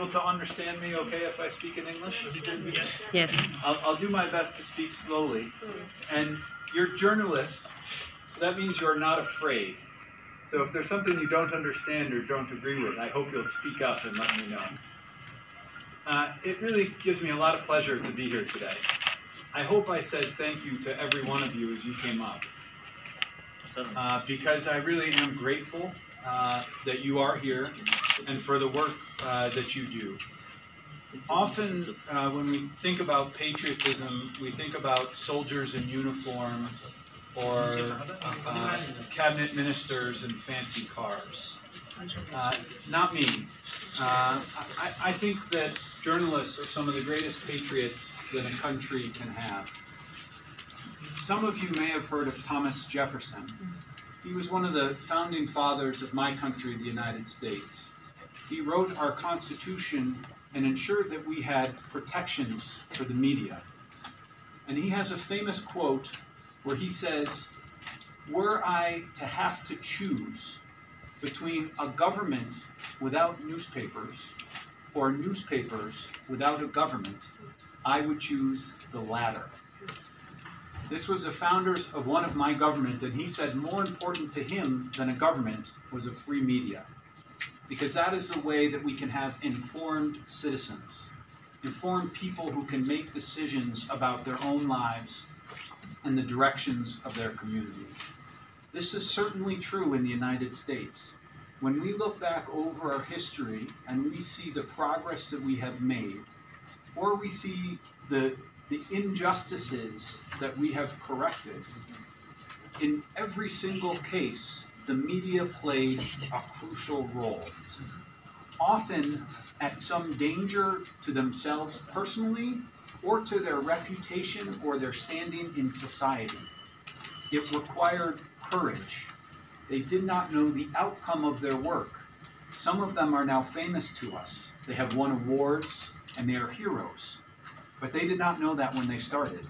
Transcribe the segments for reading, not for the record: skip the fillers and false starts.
able to understand me okay if I speak in English? Yes. I'll do my best to speak slowly. And you're journalists, so that means you're not afraid. So if there's something you don't understand or don't agree with, I hope you'll speak up and let me know. It really gives me a lot of pleasure to be here today. I hope I said thank you to every one of you as you came up. Because I really am grateful that you are here and for the work that you do. Often when we think about patriotism, we think about soldiers in uniform or cabinet ministers in fancy cars. Not me. I think that journalists are some of the greatest patriots that a country can have. Some of you may have heard of Thomas Jefferson. He was one of the founding fathers of my country, the United States. He wrote our Constitution and ensured that we had protections for the media. And he has a famous quote where he says, "Were I to have to choose between a government without newspapers or newspapers without a government, I would choose the latter." This was the founders of one of my government, and he said more important to him than a government was a free media. Because that is the way that we can have informed citizens, informed people who can make decisions about their own lives and the directions of their community. This is certainly true in the United States. When we look back over our history and we see the progress that we have made, or we see the injustices that we have corrected, in every single case, the media played a crucial role, often at some danger to themselves personally or to their reputation or their standing in society. It required courage. They did not know the outcome of their work. Some of them are now famous to us. They have won awards and they are heroes. But they did not know that when they started.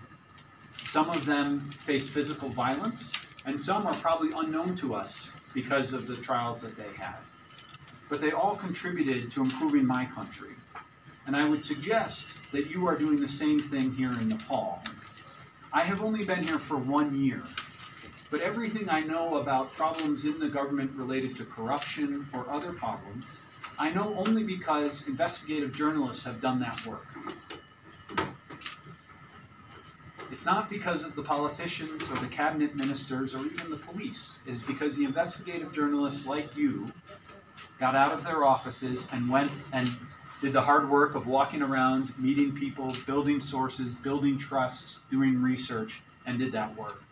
Some of them faced physical violence, and some are probably unknown to us because of the trials that they had. But they all contributed to improving my country. And I would suggest that you are doing the same thing here in Nepal. I have only been here for 1 year, but everything I know about problems in the government related to corruption or other problems, I know only because investigative journalists have done that work. It's not because of the politicians or the cabinet ministers or even the police. It is because the investigative journalists like you got out of their offices and went and did the hard work of walking around, meeting people, building sources, building trusts, doing research, and did that work.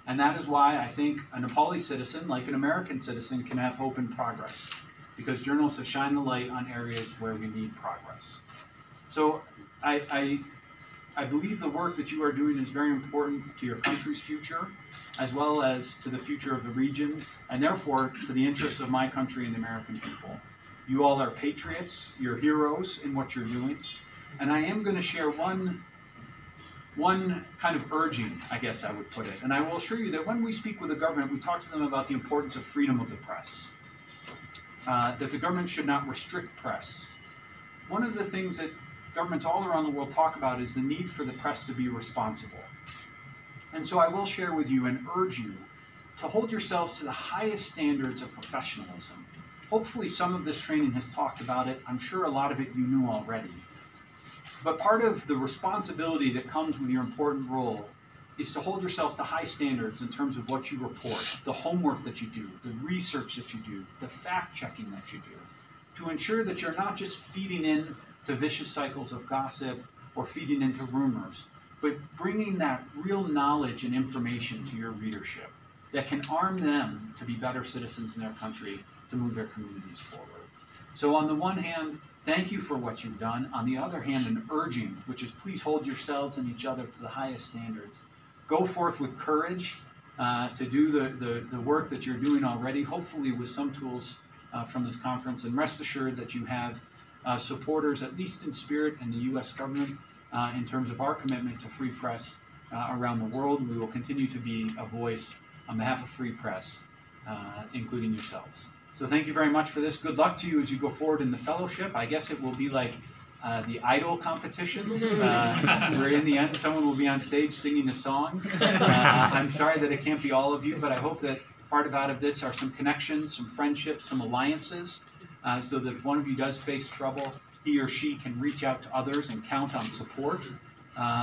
And that is why I think a Nepali citizen, like an American citizen, can have hope and progress, because journalists have shined the light on areas where we need progress. So I believe the work that you are doing is very important to your country's future, as well as to the future of the region, and therefore to the interests of my country and the American people. You all are patriots, you're heroes in what you're doing, and I am going to share one kind of urging, I guess I would put it. And I will assure you that when we speak with the government, we talk to them about the importance of freedom of the press, that the government should not restrict press. One of the things that governments all around the world talk about is the need for the press to be responsible. And so I will share with you and urge you to hold yourselves to the highest standards of professionalism. Hopefully some of this training has talked about it. I'm sure a lot of it you knew already. But part of the responsibility that comes with your important role is to hold yourself to high standards in terms of what you report, the homework that you do, the research that you do, the fact-checking that you do, to ensure that you're not just feeding in to vicious cycles of gossip or feeding into rumors, but bringing that real knowledge and information to your readership that can arm them to be better citizens in their country, to move their communities forward. So on the one hand, thank you for what you've done. On the other hand, an urging, which is please hold yourselves and each other to the highest standards. Go forth with courage to do the work that you're doing already, hopefully with some tools from this conference, and rest assured that you have supporters, at least in spirit, in the U.S. government in terms of our commitment to free press around the world. We will continue to be a voice on behalf of free press, including yourselves. So thank you very much for this. Good luck to you as you go forward in the fellowship. I guess it will be like the Idol competitions, where in the end someone will be on stage singing a song. I'm sorry that it can't be all of you, but I hope that part out of this are some connections, some friendships, some alliances, so that if one of you does face trouble, he or she can reach out to others and count on support,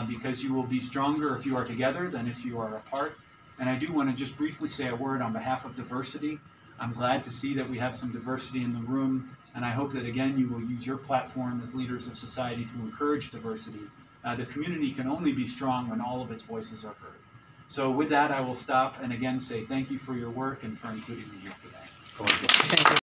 because you will be stronger if you are together than if you are apart. And I do want to just briefly say a word on behalf of diversity. I'm glad to see that we have some diversity in the room, and I hope that, again, you will use your platform as leaders of society to encourage diversity. The community can only be strong when all of its voices are heard. So with that, I will stop and again say thank you for your work and for including me here today. Thank you.